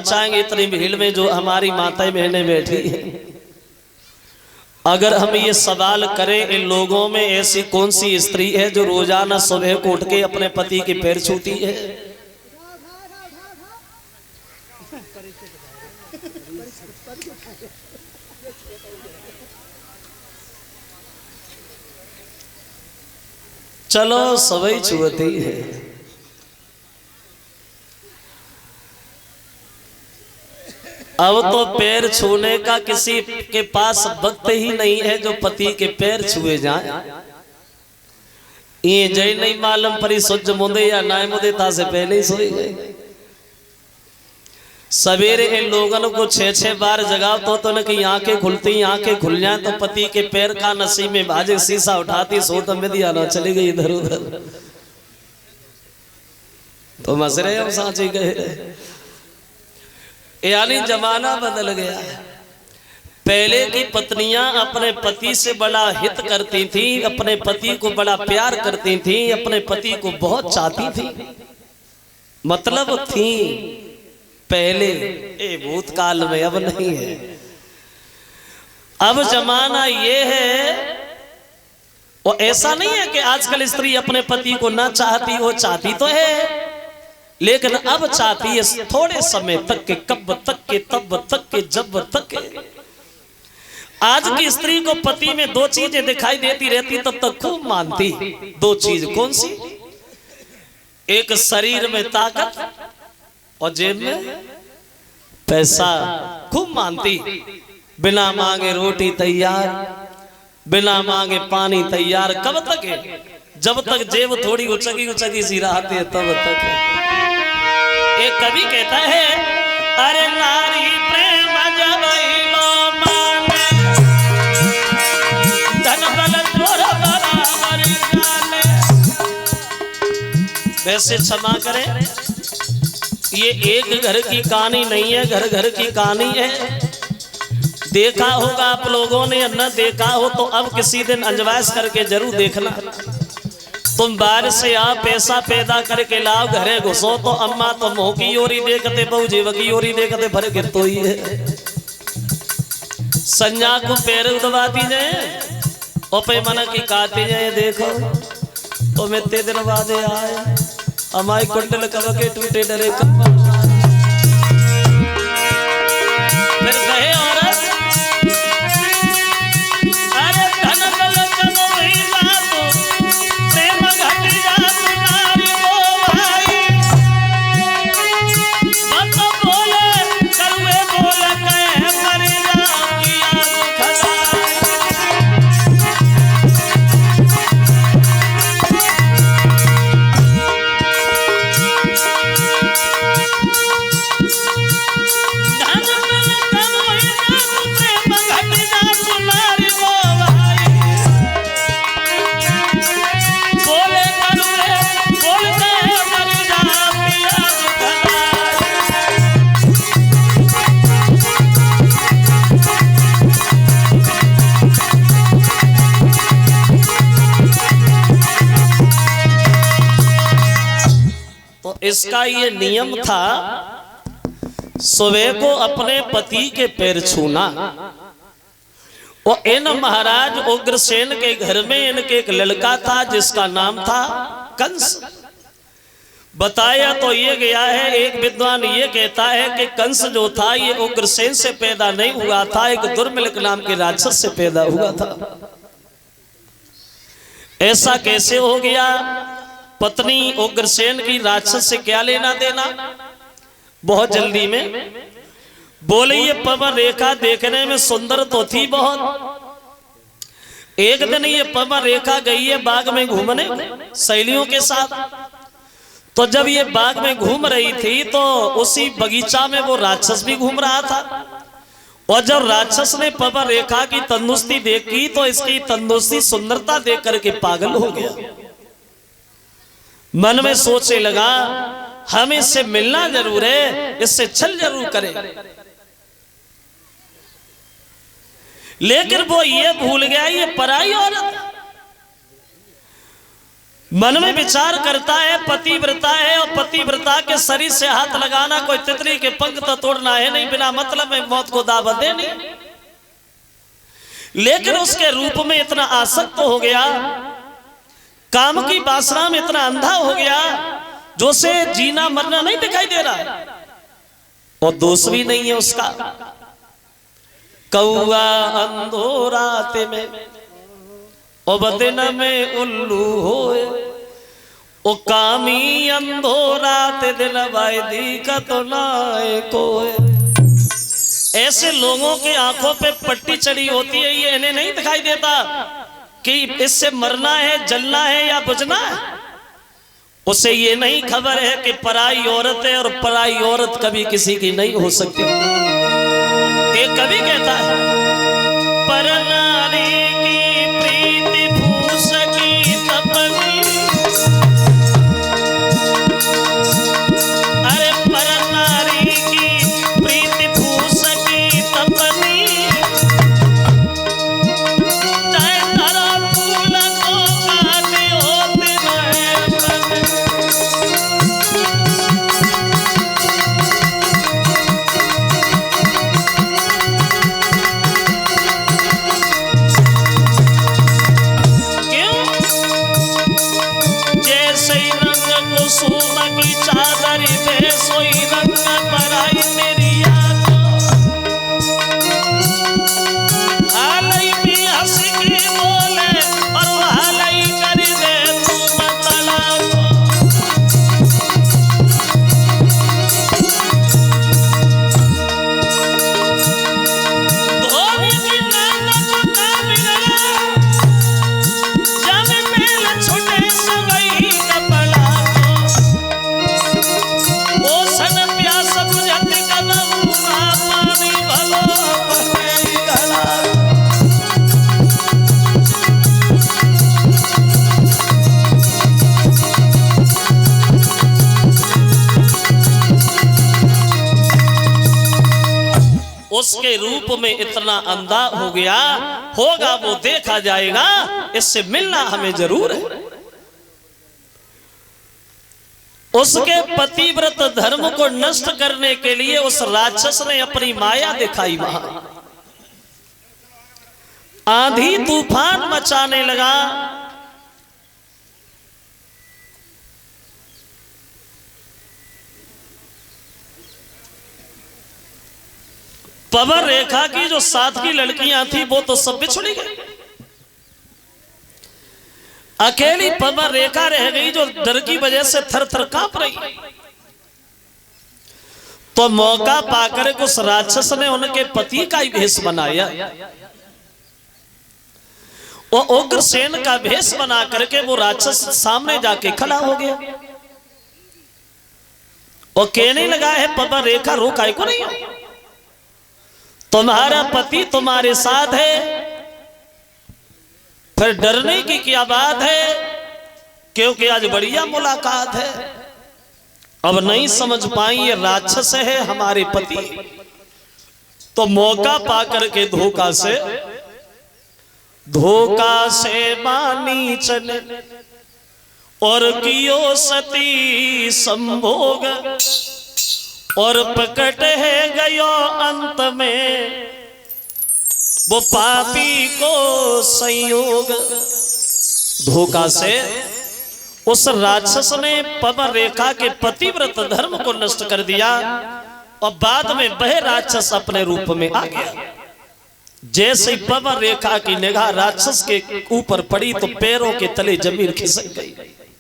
चाहेंगे इतनी भीड़ में जो हमारी माताएं बहनें बैठी हैं, अगर हम ये सवाल करें इन लोगों में ऐसी कौन सी स्त्री है जो रोजाना सुबह को उठ के अपने पति के पैर छूती है? चलो सभी छूती है। अब तो पैर छूने का किसी के पास वक्त ही नहीं है जो पति के पैर छुए जाए। ये जय नहीं मालूम परी सोच मुदे या नाय मुदे ता से पहले ही सोई गए। सवेरे इन लोगों को 6-6 बार जगाओ तो उनकी आंखें खुलती, आंखें खुल जाए तो पति के पैर का नसीब में भाजे, शीशा उठाती सोत में दिया ना चली गई इधर उधर। तो मसरे हम सांची गए, यानी जमाना बदल गया है। पहले की पत्नियां अपने पति से बड़ा हित करती थी, अपने पति को बड़ा प्यार करती थी, अपने पति को बहुत चाहती थी, मतलब थी पहले। भूतकाल में, अब नहीं है। अब जमाना ये है, और ऐसा नहीं है कि आजकल स्त्री अपने पति को ना चाहती, वो चाहती तो है, लेकिन अब चाहती है थोड़े समय तक के, कब तक के, तब तक के, जब तक के। आज की स्त्री को पति में 2 चीजें दिखाई देती रहती तब तक खूब मानती। 2 चीज कौन सी? एक शरीर में ताकत और जेब में पैसा, खूब मानती। बिना मांगे रोटी तैयार, बिना मांगे पानी तैयार। कब तक है? जब तक जेब थोड़ी उचकी उचकी सी रहती है तब तक है। एक कवि कहता है, अरे नारी प्रेम जब लो माने, धन बल तोर बराबर जाने। वैसे क्षमा करें, ये एक घर की कहानी नहीं है, घर घर की कहानी है। देखा होगा आप लोगों ने, न देखा हो तो अब किसी दिन अंजवास करके जरूर देखना। तुम बाहर से आ पैसा पैदा करके लाओ, घरे घुसो तो अम्मा तो मुंह की ओरी देखते, बहू जीव की ओरी देखते, भर गिर तो ही है। संजा को पैर दबाती जाए और पे मन की काटी जाए। देखो तो मैं ते दिन बाद आए, हमारी कुंडल कब के टूटे डरे कब। फिर कहे औरत, अरे धन बल कनो ही बातो, प्रेम घट जात नारी को भाई। मत बोले करुए बोल कहे मरी जाऊं किया दुखदाई। इसका ये नियम था, सुबह को अपने पति के पैर छूना। और इन महाराज उग्रसेन के घर में इनके एक लड़का था जिसका नाम था कंस। बताया तो ये गया है, एक विद्वान ये कहता है कि कंस जो था ये उग्रसेन से पैदा नहीं हुआ था, एक दुर्मिलक नाम के राक्षस से पैदा हुआ था। ऐसा कैसे हो गया? पत्नी उग्रसेन की राक्षस से क्या लेना देना? बहुत जल्दी में बोले, ये पवन रेखा देखने में सुंदर तो थी बहुत। एक दिन ये पवन रेखा गई है बाग में घूमने सहेलियों के साथ। तो जब ये बाग में घूम रही थी तो उसी बगीचा में वो राक्षस भी घूम रहा था। और जब राक्षस ने पवन रेखा की तंदुरुस्ती देखी तो इसकी तंदुरुस्ती सुंदरता देख करके पागल हो गया। मन में सोचने लगा, हम इससे मिलना जरूर है, इससे छल जरूर करें। लेकिन वो ये भूल गया ये पराई औरत। मन में विचार करता है पतिव्रता है और पतिव्रता के शरीर से हाथ लगाना कोई तितली के पंख तो तोड़ना है नहीं, बिना मतलब में मौत को दावत देनी। लेकिन उसके रूप में इतना आसक्त हो गया, काम की वासना में इतना अंधा हो गया जो से जीना मरना नहीं दिखाई दे रहा, और दोष भी नहीं है उसका। कौआ अंधो रात में ओ बदन में उल्लू होए, ओ कामी अंधो रात दिन वायदी का तो नाए कोए। ऐसे लोगों की आंखों पे पट्टी चढ़ी होती है, ये इन्हें नहीं दिखाई देता कि इससे मरना है, जलना है या बुझना है। उसे ये नहीं खबर है कि पराई औरत है और पराई औरत कभी किसी की नहीं हो सकती। एक कवि कहता है, पर नारी की प्रीति भूष की तपनी, अरे पर नारी की प्रीति भूष की तपनी, चाहे धरा फूल को काटे होते की चादरी पे सोई रंग पराई मेरी याद, हालई भी हंस के बोले और हालई कर दे तू तलाक। धोनी की नाम को ना मिला, जब मेल छुटे सगई कपड़ा, उसके रूप में इतना अंधा हो गया होगा, वो देखा जाएगा, इससे मिलना हमें जरूर है। उसके पतिव्रत धर्म को नष्ट करने के लिए उस राक्षस ने अपनी माया दिखाई, वहां आंधी तूफान मचाने लगा। पवन रेखा की जो 7 की लड़कियां थी वो तो सब बिछुड़ी गई, अकेली पवन रेखा रह गई जो डर की वजह से थर थर कांप रही। तो मौका पाकर उस राक्षस ने उनके पति का ही भेष बनाया, वो उग्रसेन का भेष बना करके वो राक्षस सामने जाके खड़ा हो गया। वो कहने लगा है, पवन रेखा रो काहे को नहीं हो, तुम्हारा पति तुम्हारे साथ है, फिर डरने की क्या बात है, क्योंकि आज बढ़िया मुलाकात है। अब नहीं समझ पाई ये राक्षस है हमारे पति, तो मौका पाकर के धोखा से मानी चले और कियो सती संभोग, और प्रकट है गयो अंत में वो पापी को संयोग। धोखा से उस राक्षस ने पवन रेखा के पतिव्रत धर्म को नष्ट कर दिया, और बाद में वह राक्षस अपने रूप में आ गया। जैसे पवन रेखा की निगाह राक्षस के ऊपर पड़ी तो पैरों के तले जमीन खिसक गई।